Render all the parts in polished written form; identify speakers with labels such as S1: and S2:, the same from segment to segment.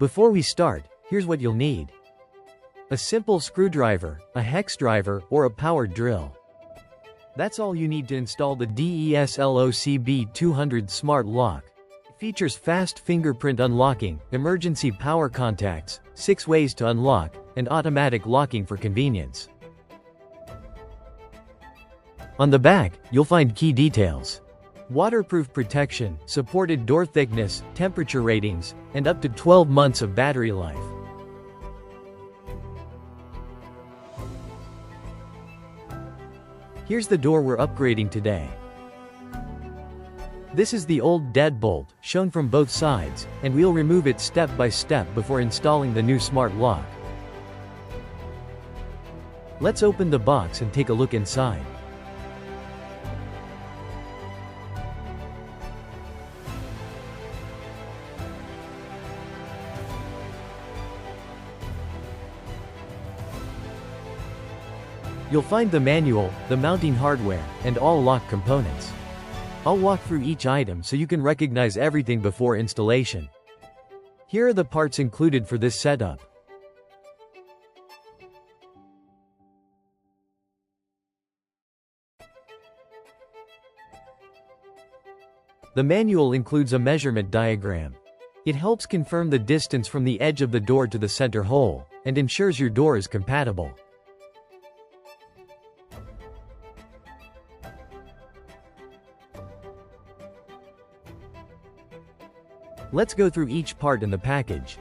S1: Before we start, here's what you'll need. A simple screwdriver, a hex driver, or a powered drill. That's all you need to install the DESLOC B200 smart lock. It features fast fingerprint unlocking, emergency power contacts, 6 ways to unlock, and automatic locking for convenience. On the back, you'll find key details. Waterproof protection, supported door thickness, temperature ratings, and up to 12 months of battery life. Here's the door we're upgrading today. This is the old deadbolt, shown from both sides, and we'll remove it step by step before installing the new smart lock. Let's open the box and take a look inside. You'll find the manual, the mounting hardware, and all lock components. I'll walk through each item so you can recognize everything before installation. Here are the parts included for this setup. The manual includes a measurement diagram. It helps confirm the distance from the edge of the door to the center hole, and ensures your door is compatible. Let's go through each part in the package.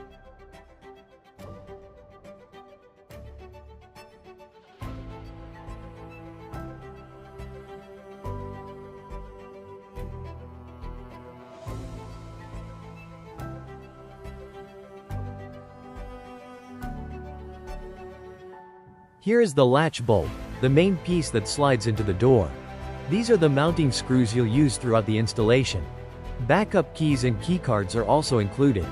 S1: Here is the latch bolt, the main piece that slides into the door. These are the mounting screws you'll use throughout the installation. Backup keys and keycards are also included.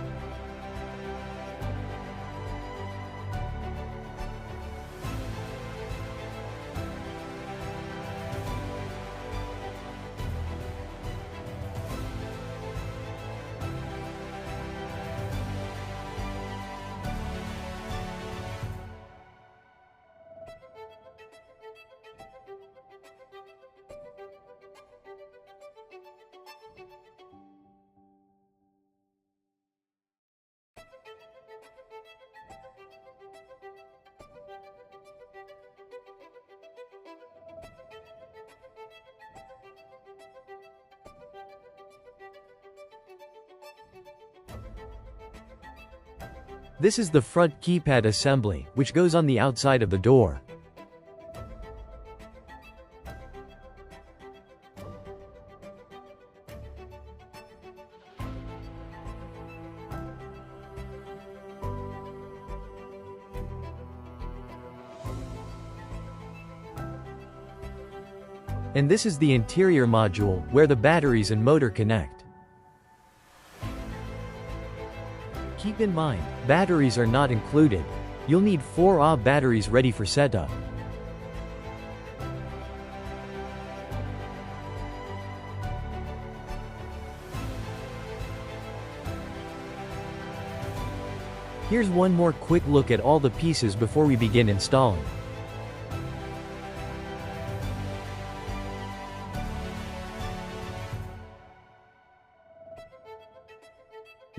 S1: This is the front keypad assembly, which goes on the outside of the door. And this is the interior module, where the batteries and motor connect. Keep in mind, batteries are not included. You'll need 4 Ah batteries ready for setup. Here's one more quick look at all the pieces before we begin installing.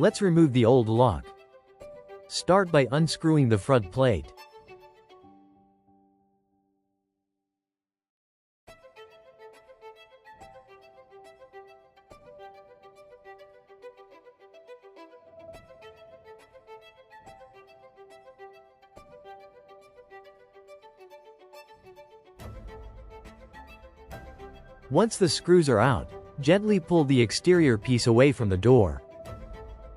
S1: Let's remove the old lock. Start by unscrewing the front plate. Once the screws are out, gently pull the exterior piece away from the door.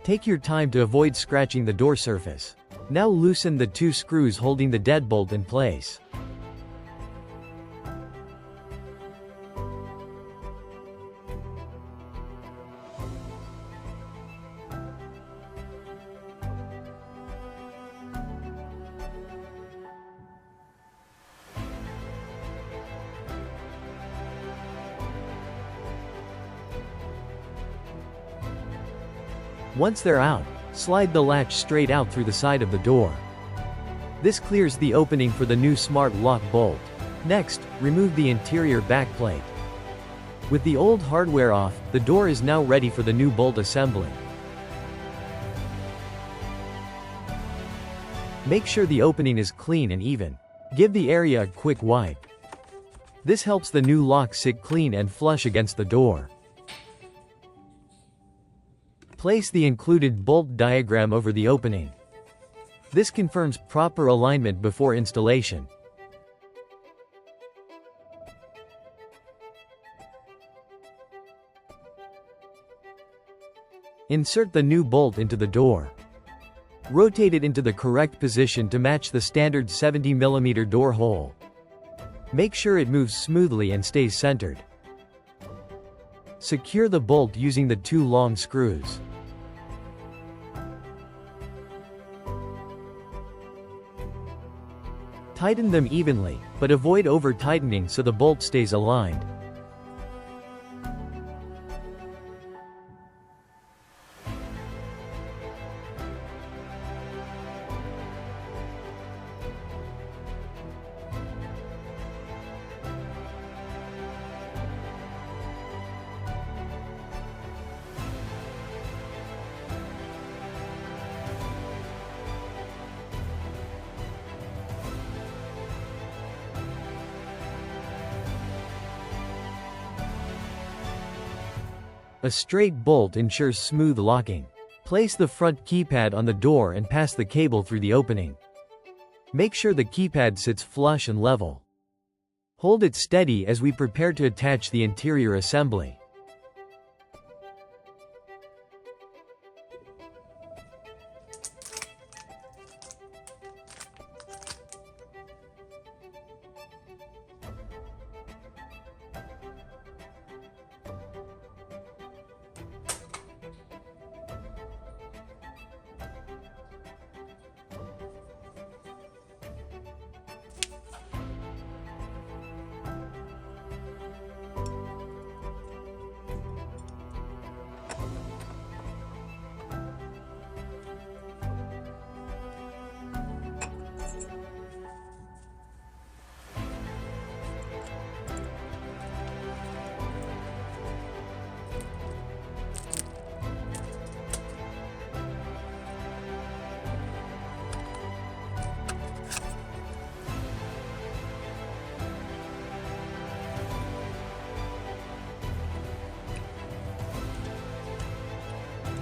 S1: Take your time to avoid scratching the door surface. Now loosen the 2 screws holding the deadbolt in place. Once they're out, Slide the latch straight out through the side of the door. This clears the opening for the new smart lock bolt. Next, remove the interior backplate. With the old hardware off, the door is now ready for the new bolt assembly. Make sure the opening is clean and even. Give the area a quick wipe. This helps the new lock sit clean and flush against the door. Place the included bolt diagram over the opening. This confirms proper alignment before installation. Insert the new bolt into the door. Rotate it into the correct position to match the standard 70 mm door hole. Make sure it moves smoothly and stays centered. Secure the bolt using the 2 long screws. Tighten them evenly, but avoid over-tightening so the bolt stays aligned. A straight bolt ensures smooth locking. Place the front keypad on the door and pass the cable through the opening. Make sure the keypad sits flush and level. Hold it steady as we prepare to attach the interior assembly.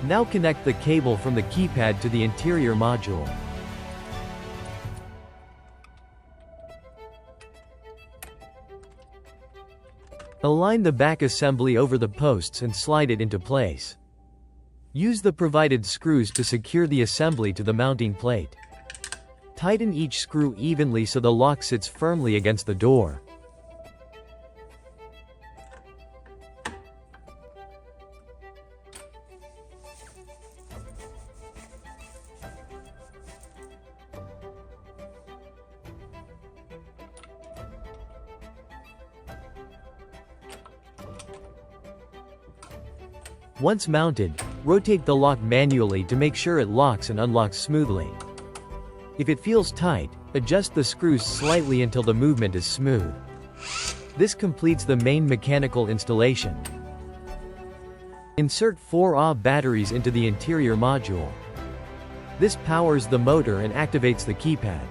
S1: Now connect the cable from the keypad to the interior module. Align the back assembly over the posts and slide it into place. Use the provided screws to secure the assembly to the mounting plate. Tighten each screw evenly so the lock sits firmly against the door. Once mounted, rotate the lock manually to make sure it locks and unlocks smoothly. If it feels tight, adjust the screws slightly until the movement is smooth. This completes the main mechanical installation. Insert 4 Ah batteries into the interior module. This powers the motor and activates the keypad.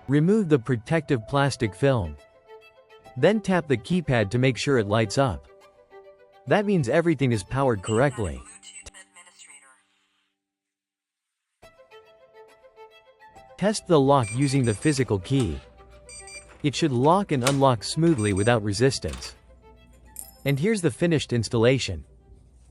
S1: Remove the protective plastic film. Then tap the keypad to make sure it lights up. That means everything is powered correctly. Test the lock using the physical key. It should lock and unlock smoothly without resistance. And here's the finished installation.